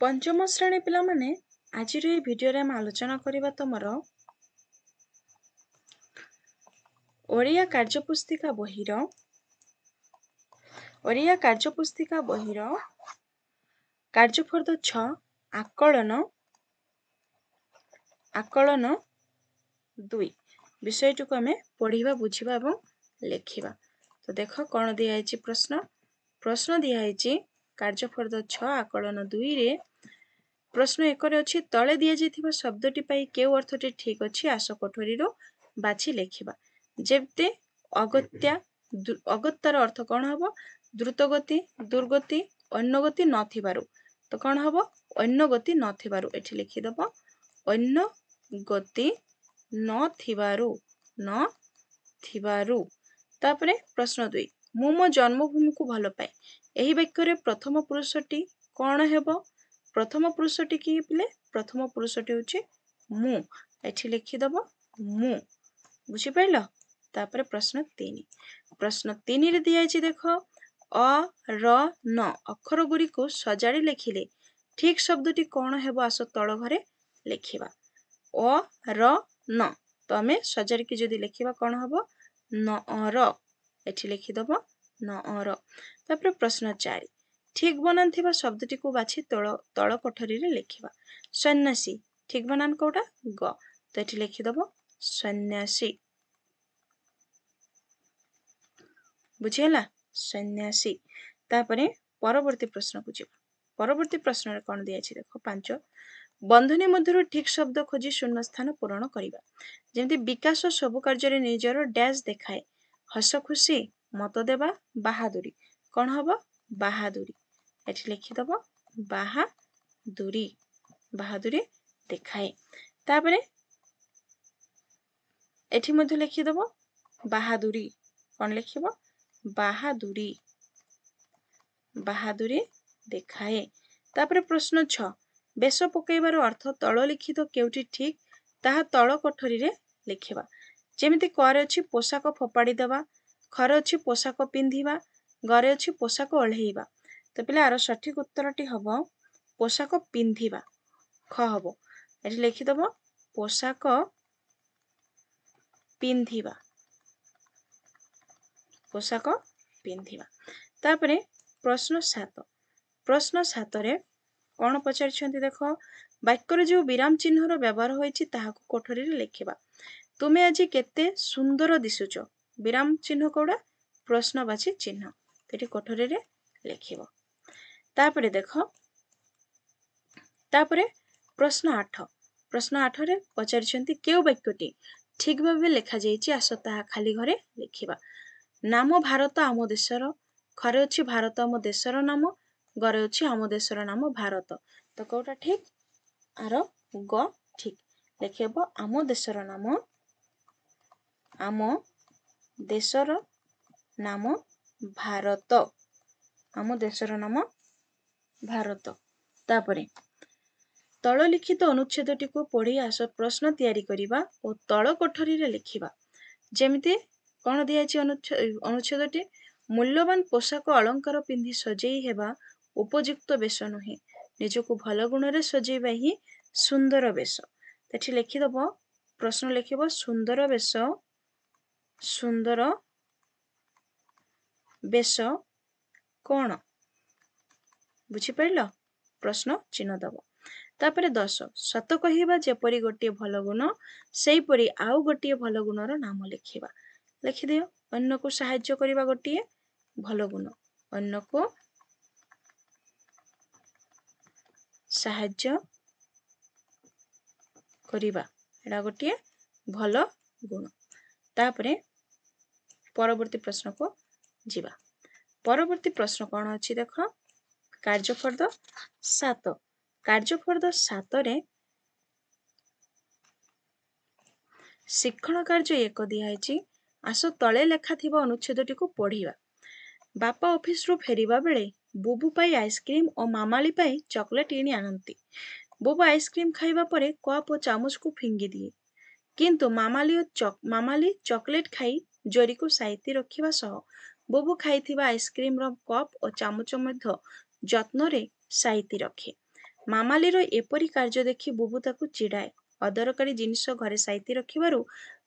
पंचम श्रेणी पिला माने आज भिडियो रे आलोचना करबा तुमर ओडिया कार्यपुस्तिका बहिर कार्यफर्द 6 आकलन 2 विषयटू को आम पढ़ा बुझा और लेखिबा। तो देख कौन दिखाई प्रश्न दिखाई कार्यफर्द 6 आकलन 2 रे प्रश्न 1 अच्छी तले दि जाइथिबा शब्दटी पाई केउ अर्थटी ठीक अच्छी आस कोठरी बाछि लेखिबा। जेते अगत्यार अर्थ कौन हम द्रुत गति दुर्गति अन्य गति नथिबारु तो कौन हम अन्य गति नथिबारु एठी लिखिदब अन्य गति नथिबारु। तापरे प्रश्न 2 मु मो जन्मभूमि को भल पाए एही वाक्य प्रथम पुरुषटी कौन हेबो प्रथम पुरुषटी किए पिले प्रथम पुरुषटी होची मु एठी लिखिदब मु बुझी पाइल। तापरे प्रश्न 3 रे दिया अछि देख अ र न अक्षर गुडी को सजाड़ी लिखिले ठीक शब्दटी कौन हेबो आस तळ घरे लिखिबा अ र न तो आमे सजाड़ी के जदी लिखिबा कौन हेबो न र एठी लिखिदब न र। तापरे प्रश्न 4 ठीक बनान थिबा शब्दटी को बाछि तळ कोठरी रे लिखिबा सन्यासी ठीक बनान कोटा ग तो एठी लिखिदब सन्यासी बुझिला सन्यासी। तापरे परवर्ती प्रश्न को जीवा परवर्ती प्रश्न रे कोन दिया छि देखो 5 बंधनी मध्यरु ठीक शब्द खोजी शून्य स्थान पूरण करिबा जेमति विकास सब कार्य रे निजर डैश देखाए हस खुशी मत देबा बहादुरी कोन हबो बहादुरी एठी लिखिदब बहादुरी देखाए। तापरे एठी मध्य लिखिदब बहादुरी कोन लिखिबो बहादुरी देखाए। तापरे प्रश्न 6 बेश पकईबार अर्थ तल लिखित केउटी ठीक ताहा तल कोठरी रे लिखिबा जेमिति करे अछि पोशाक फोपाड़ी देबा खरे अछि पोशाक पिंधिबा गरे अछि पोशाक ओल्हेइबा तो पिला आर सठिक उत्तरटी हबो पोशाक पिंधिबा ख हबो एठी लिखिदब पोशाक पिंधिबा तापरे प्रश्न 7 रे कौन पचारिछंती देख वाक्यर जो विराम चिन्हर व्यवहार होइछि ताहाको कोठरी रे लिखिबा तुमे आज केते सुंदर दिसुच विराम चिन्ह कोडा प्रश्नवाची चिन्ह तेठी कोठरी रे लिखिबो। तापरे देख तापरे प्रश्न 8 रे पचारिछंती केउ वाक्यटी ठीक भाबे लिखा जाइछि आस ताहा खाली घरे लिखिबा नाम भारत आम देशर खरे अछि भारत आम देशर नाम गरे अछि आम देशर नाम भारत तो कोटा ठीक आर ग ठीक लिखेबो आम देशर नाम भारत तापरे तल लिखित अनुच्छेदटी को पढ़ी आस प्रश्न तैयारी करिबा और तल कोठरी रे लिखिबा जेमिति कौन दिया अनुच्छेदटी मूल्यवान पोशाक अलंकार पिंधि सजेई हेबा उपयुक्त बेश नुहे निजको भल गुण रे सजेइबा ही सुंदर बेश तेठी लिखिदब प्रश्न लिखिब सुंदर बेश कौन बुझी पाइल प्रश्न चिन्ह दब। तापरे 10 सत कहिबा जेपरी गोटे भल गुण सेई परी आउ गोटे भल गुणर नाम लिखिबा लिखिदियो अन्य को सहाय्य करिबा गोटे भल गुण अन्य को सहाय्य करिबा एडा गोटे भल गुण। तापरे परवर्ती प्रश्न को जीवा परवर्ती प्रश्न कौन अछि देख कार्यफर्द 7 रे शिक्षण कार्य 1 दिया आस तले लेखा थिबा अनुच्छेदटी को पढ़िबा बापा ऑफिस रु फेरिबा बेले बुबू पाई आइसक्रीम और मामाली पाई चॉकलेट किनी आनंती बुबू आइसक्रीम खाइबा परे कप और चामच को फिंगी दिए किंतु मामाली चॉकलेट खाई जोरी को साइती रखिबा सह बुबू खाइथिबा आइसक्रीम रो कप और चामच मध्य जत्न रे साइती रखे ମାମାଲିର ଏପରି କାର୍ଯ୍ୟ ଦେଖି ବୁବୁ ତାକୁ ଚିଡ଼ାଏ। ଅଦରକାରୀ ଜିନିଷ ଘରେ ସାଇତି ରଖିବାରୁ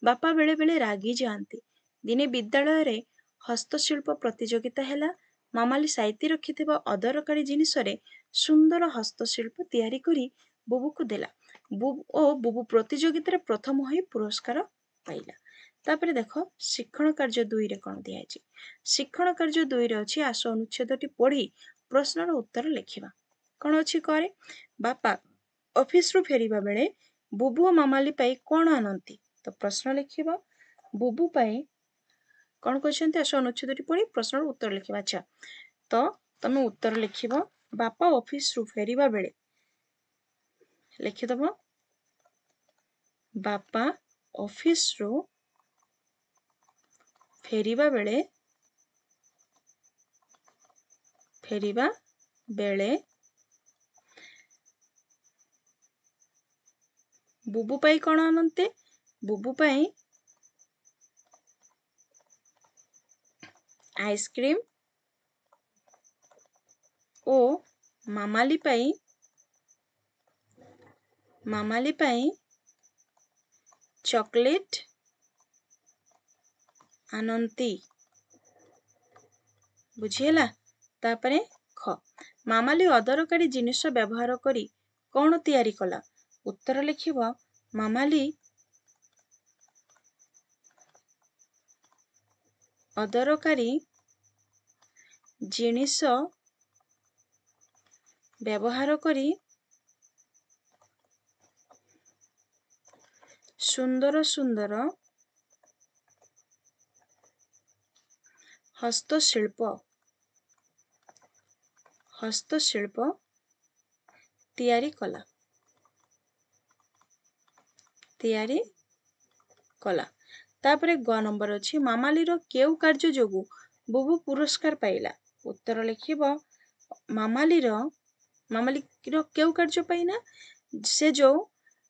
ବାପା ବେଳେ ବେଳେ ରାଗି ଯାଆନ୍ତି। ଦିନେ ବିଦ୍ୟାଳୟରେ ହସ୍ତଶିଳ୍ପ ପ୍ରତିଯୋଗିତା ହେଲା। ମାମାଲି ସାଇତି ରଖିଥିବା ଅଦରକାରୀ ଜିନିଷରେ ସୁନ୍ଦର ହସ୍ତଶିଳ୍ପ ତିଆରି କରି ବୁବୁକୁ ଦେଲା ଓ ବୁବୁ ପ୍ରତିଯୋଗିତାରେ ପ୍ରଥମ ହୋଇ ପୁରସ୍କାର ପାଇଲା। ତାପରେ ଦେଖ ଶିକ୍ଷଣ କାର୍ଯ୍ୟ 2ରେ କଣ ଦିଆଯାଇଛି। ଶିକ୍ଷଣ କାର୍ଯ୍ୟ 2ରେ ଅଛି ଆସ ଅନୁଚ୍ଛେଦଟି ପଢି ପ୍ରଶ୍ନର ଉତ୍ତର ଲେଖିବା। କଣ ଅଛି କରେ? ବାପା ଅଫିସରୁ ଫେରିବା ବେଳେ ବୁବୁ ଓ ମାମାଲି ପାଇଁ କଣ ଆଣନ୍ତି? ତ ପ୍ରଶ୍ନ ଲେଖିବା ବୁବୁ ପାଇଁ କଣ କହିଛନ୍ତି ଆସ ଅନୁଚ୍ଛେଦଟି ପଢି ପ୍ରଶ୍ନର ଉତ୍ତର ଲେଖିବା। ଆଚ୍ଛା ତ ତମେ ଉତ୍ତର ଲେଖିବ ବାପା ଅଫିସରୁ ଫେରିବା ବେଳେ ଲେଖିଦବ ବାପା ଅଫିସରୁ ଫେରିବା ବେଳେ ବୁବୁ ପାଇଁ କଣ ଆଣନ୍ତି? ବୁବୁ ପାଇଁ ଆଇସ୍କ୍ରିମ ଓ ମାମାଲି ପାଇଁ ଚକୋଲେଟ ଆଣନ୍ତି। ବୁଝିହେଲା? ତାପରେ ଖ ମାମାଲି ଅଦରକାରୀ ଜିନିଷ ବ୍ୟବହାର କରି କଣ ତିଆରି କଲା? ଉତ୍ତର ଲେଖିବ ମାମାଲି ଅଦରକାରୀ ଜିନିଷ ବ୍ୟବହାର କରି ସୁନ୍ଦର ସୁନ୍ଦର ହସ୍ତଶିଳ୍ପ ତିଆରି କଲା। ତାପରେ ଗ ନମ୍ବର ଅଛି ମାମାଲିର କେଉଁ କାର୍ଯ୍ୟ ଯୋଗୁଁ ବୁବୁ ପୁରସ୍କାର ପାଇଲା? ଉତ୍ତର ଲେଖିବ ମାମାଲିର କେଉଁ କାର୍ଯ୍ୟ ପାଇଁ ନା ସେ ଯୋଉ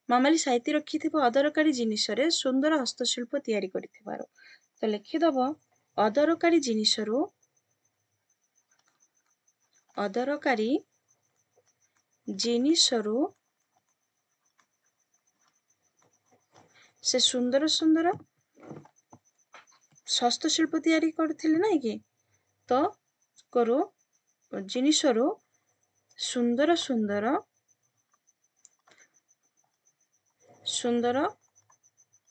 ମାମାଲି ସାଇତି ରଖିଥିବା ଅଦରକାରୀ ଜିନିଷରେ ସୁନ୍ଦର ହସ୍ତଶିଳ୍ପ ତିଆରି କରିଥିବାରୁ। ତ ଲେଖିଦବ ଅଦରକାରୀ ଜିନିଷରୁ ସେ ସୁନ୍ଦର ସୁନ୍ଦର ହସ୍ତଶିଳ୍ପ ତିଆରି କରିଥିଲେ ନାଇଁ କି? ତ ଜିନିଷରୁ ସୁନ୍ଦର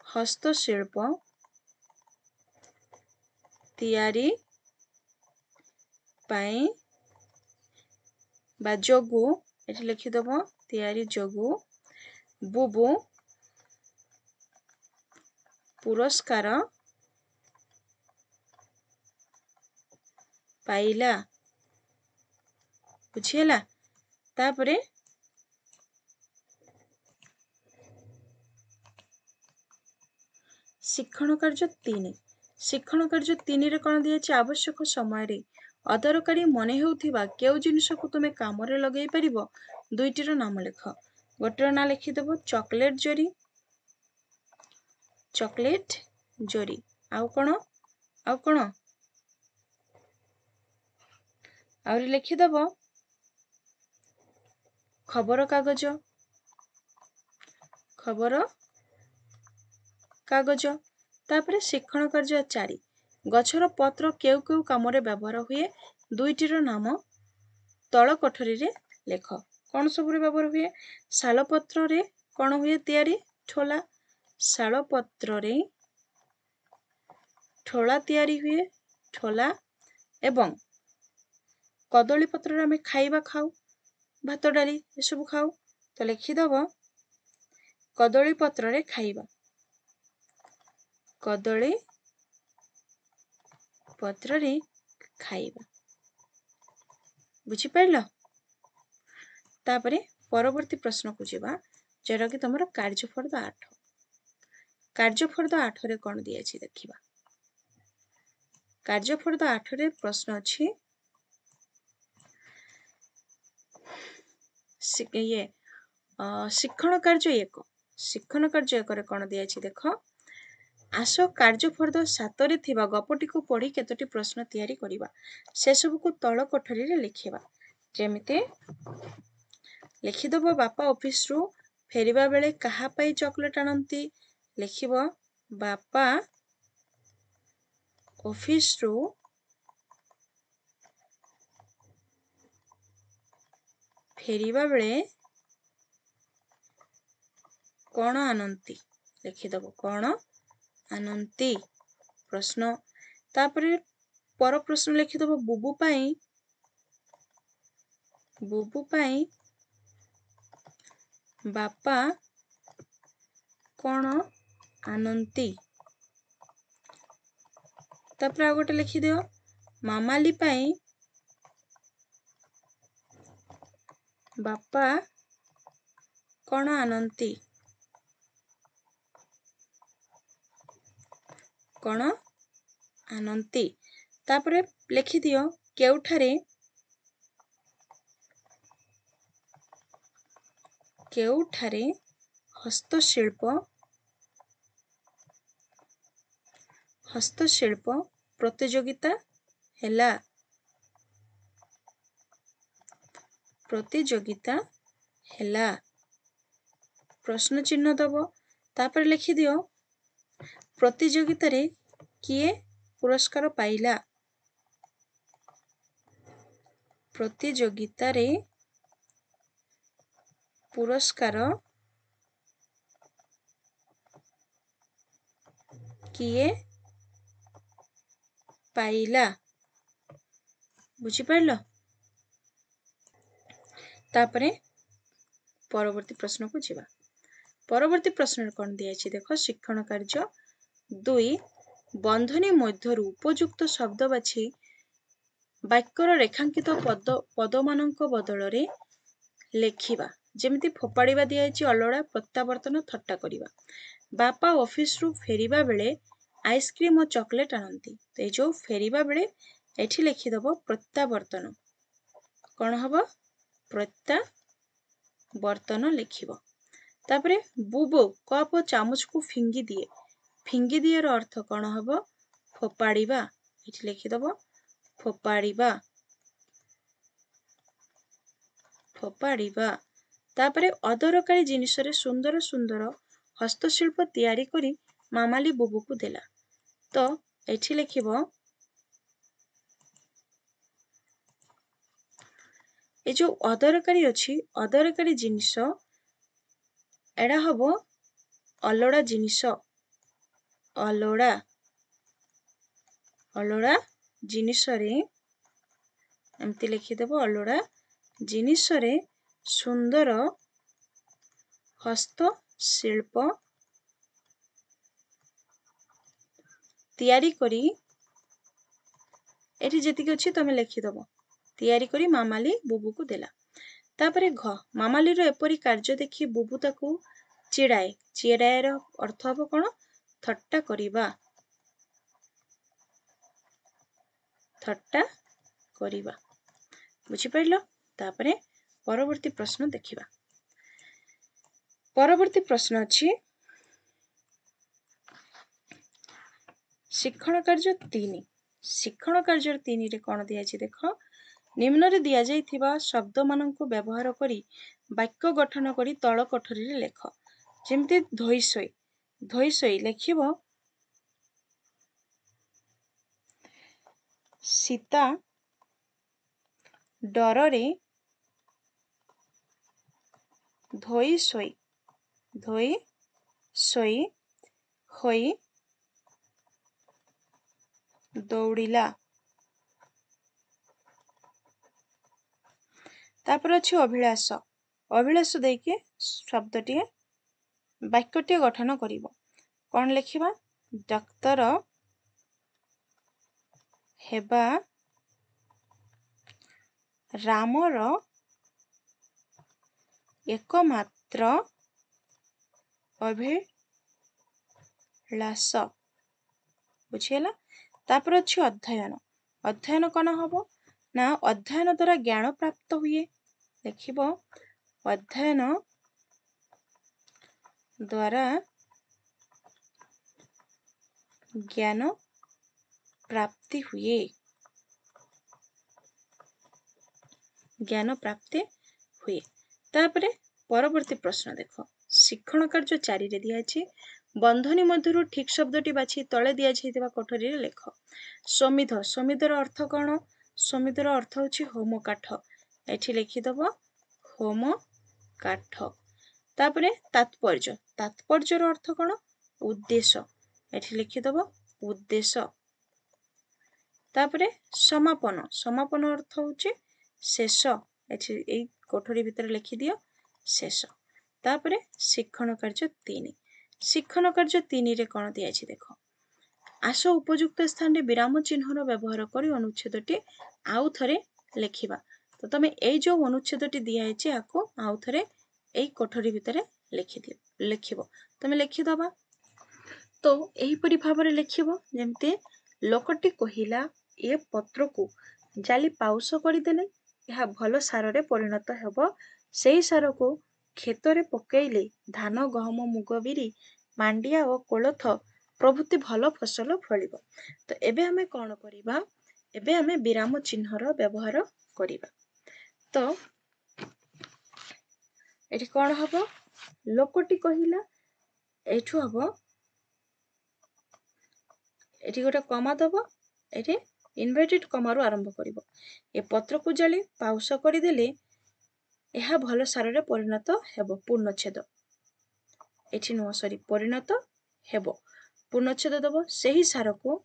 ହସ୍ତଶିଳ୍ପ ତିଆରି ପାଇଁ ବା ଯୋଗୁ ଏଠି ଲେଖିଦବ ତିଆରି ଯୋଗୁ ବୁବୁ ପୁରସ୍କାର ପାଇଲା। ବୁଝିହେଲା? ତାପରେ ଶିକ୍ଷଣ କାର୍ଯ୍ୟ 3 ଶିକ୍ଷଣ କାର୍ଯ୍ୟ 3ରେ କଣ ଦିଆଯାଇଛି? ଆବଶ୍ୟକ ସମୟରେ ଅଦରକାରୀ ମନେ ହେଉଥିବା କେଉଁ ଜିନିଷକୁ ତୁମେ କାମରେ ଲଗେଇ ପାରିବ? 2ଟିର ନାମ ଲେଖ। ଗୋଟିର ନାଁ ଲେଖିଦେବ ଚକୋଲେଟ ଜରି। ଆଉ କଣ? ଆହୁରି ଲେଖିଦବ ଖବର କାଗଜ। ତାପରେ ଶିକ୍ଷଣ କାର୍ଯ୍ୟ 4 ଗଛର ପତ୍ର କେଉଁ କେଉଁ କାମରେ ବ୍ୟବହାର ହୁଏ? 2ଟିର ନାମ ତଳ କୋଠରୀରେ ଲେଖ। କଣ ସବୁରେ ବ୍ୟବହାର ହୁଏ? ଶାଳ ପତ୍ରରେ କଣ ହୁଏ ତିଆରି? ଠୋଲା। ଶାଳ ପତ୍ରରେ ଠୋଲା ତିଆରି ହୁଏ। ଏବଂ କଦଳୀ ପତ୍ରରେ ଆମେ ଖାଇବା ଖାଉ, ଭାତ ଡାଲି ଏସବୁ ଖାଉ। ତ ଲେଖିଦବ କଦଳୀ ପତ୍ରରେ ଖାଇବା। ବୁଝିପାରିଲ? ତାପରେ ପରବର୍ତ୍ତୀ ପ୍ରଶ୍ନକୁ ଯିବା ଯେଉଁଟା କି ତମର କାର୍ଯ୍ୟଫର୍ଦ୍ଦ 8। କାର୍ଯ୍ୟଫର୍ଦ୍ଦ 8ରେ କଣ ଦିଆଯାଇଛି ଦେଖିବା। କାର୍ଯ୍ୟଫର୍ଦ୍ଦ 8ରେ ପ୍ରଶ୍ନ ଅଛି ଶିକ୍ଷଣ କାର୍ଯ୍ୟ 1। ଶିକ୍ଷଣ କାର୍ଯ୍ୟ 1ରେ କଣ ଦିଆଯାଇଛି ଦେଖ। ଆସ କାର୍ଯ୍ୟଫର୍ଦ୍ଦ 7ରେ ଥିବା ଗପଟିକୁ ପଢି କେତୋଟି ପ୍ରଶ୍ନ ତିଆରି କରିବା। ସେସବୁକୁ ତଳ କୋଠରୀରେ ଲେଖିବା। ଯେମିତି लिखिदेव बापा ऑफिस रु फेरिबा बेले कहा पाई चॉकलेट आनती लिखिब बापा ऑफिस रु फेरिबा बेले कौन आनती लिखिदेव कौन आनती प्रश्न तापरे पर प्रश्न लिखिदेव बुबू पाई बापा कौन आनती तापर आ गोटे लिखिदियो मामाली पाई बापा कौन आनती कौन आनती तापरे लिखिदियो केउठारे हस्तशिल्प प्रतियोगिता हैला प्रश्न चिन्ह दब तापर लिखिदियो प्रतियोगिता रे किए पुरस्कार पाइला प्रतियोगिता रे पुरस्कार किए पाइला बुझी पाइलो तापरे परवर्ती प्रश्न को जीवा परवर्ती प्रश्न कौन दिया देखो शिक्षण कार्य 2 बंधनी मध्यरु उपयुक्त शब्द बाछि वाक्यर रेखांकित पद मानक बदल रे लेखिबा जेमिति फोपाड़ीबा दिया अलड़ा प्रत्यावर्तन थट्टा करिबा बापा ऑफिस रु फेरिबा बेले आइसक्रीम और चॉकलेट आनती तो ये जो फेरिबा बेले एठी लिखिदब प्रत्यावर्तन कौन हबो प्रत्यावर्तन लिखिब तापरे बुबो कप और चामच को फिंगी दिए रो अर्थ कौन हबो फोपाड़ीबा एठी लिखिदब फोपाड़ीबा तापरे अदरकारी जिनिस रे सुंदर सुंदर हस्तशिल्प तैयारी करी मामाली बुबू को देला तो एठी लिखिब ए जो अदरकारी अछि अदरकारी जिनिस एडा हबो अलड़ा जिनिस अलड़ा जिनिस रे एमती लिखिदेव अलड़ा जिनिस रे सुंदर हस्तशिल्प तैयारी करी एठी जेतिक अछि तमे लिखिदेव तैयारी करी मामाली बुबू को देला तापरे घ मामाली रो एपरी कार्य देखि बुबू ताकू चिड़ाए रो अर्थ हबो कोन थट्टा करिबा बुझी पाइलो तापरे परवर्ती प्रश्न देखिबा परवर्ती प्रश्न अछि शिक्षण कार्य 3 रे कोन दिया छि देखो निम्न रे दिया जाइथिबा शब्द माननकु व्यवहार करी वाक्य गठन करी तळ कोठरी रे लेख जेमति धोइसोई लिखिबो सीता डर रे धोई सोई होई दौड़िला तापर अछि अभिलाष देके शब्दटी वाक्यटी गठन करिवो कोन लिखिबा डाक्टर हेबा रामर एकमात्र अभिलाष बुझिला तापर अछि अध्ययन कौन हबो ना अध्ययन द्वारा ज्ञान प्राप्त हुए लिखिबो अध्ययन द्वारा ज्ञान प्राप्ति हुए तापरे परवर्ती प्रश्न देख शिक्षण कार्य 4 रे दिया अछि बंधनी मध्यरु ठीक शब्दटी बाछि तळे दिया जाइतिबा कोठरी रे लेख समिध समिधर अर्थ कौन समिधर अर्थ होछि होम काठ एठी लिखि दबो होम काठ तापरे तात्पर्य तात्पर्यर अर्थ कौन उद्देश्य एठी लिखि दबो उद्देश्य तापरे समापन समापन अर्थ होछि शेष एठी एई कोठरी भितर लिखि दियो शेष तापरे शिक्षण कार्य 3 शिक्षण कार्य 3 रे कोन दिया अछि देखो आस उपयुक्त स्थान रे विराम चिन्हर व्यवहार करी अनुच्छेदटी आउ थरे लेखिबा तो तमे एई जो अनुच्छेदटी दिया अछि आको आउ थरे एई कोठरी भितर लिखि दियो लिखिबो तमे लिखि दबा तो एही परि भाबरे लिखिबो जेमते लोकटी कहिला ए पत्र को जाली पाउस करदेले यह भल सार रे परिणत हेबो सेही सार को खेत रे पकेइले धान गहम मुग बिरी मांडिया और कोलथ प्रभृति भल फसल फलिबो तो एबे हमें कोन करिबा एबे हमें विराम चिन्हर व्यवहार करिबा तो एठी कोन हबो लोकटी कहिला एठु हबो एठी गोटे कमा दबो एठी इनवर्टेड कमा रु आरंभ करिवो ए पत्र को जाली पाउस करदेले यह भल सार रे परिणत हेबो पूर्णच्छेद एठी नो सॉरी परिणत हेबो पूर्णच्छेद दबो सेही सार को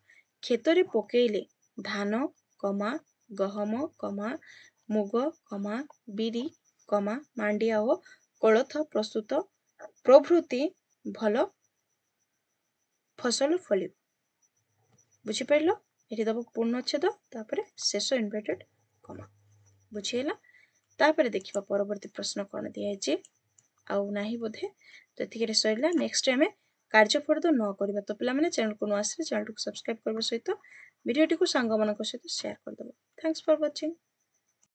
खेत रे पकेइले धान कमा गहम कमा मुग कमा बिरी कमा मांडिया और कोलथ प्रस्तुत प्रभृति भल फसल फलिब बुझी पाइलो एठी दबो पूर्णच्छेद तापरे शेष इनवर्टेड कमा बुझीला तापरे देखिबा परवर्ती प्रश्न कोन दिया अछि आउ नाही बोधे तो एतिके सइला नेक्स्ट टाइम कार्य फर्द न करबा तो पिला माने चैनल को न आसले चैनल को सब्सक्राइब करबा सहित वीडियो को सांग मानक सहित शेयर कर दबो थैंक्स फॉर वाचिंग।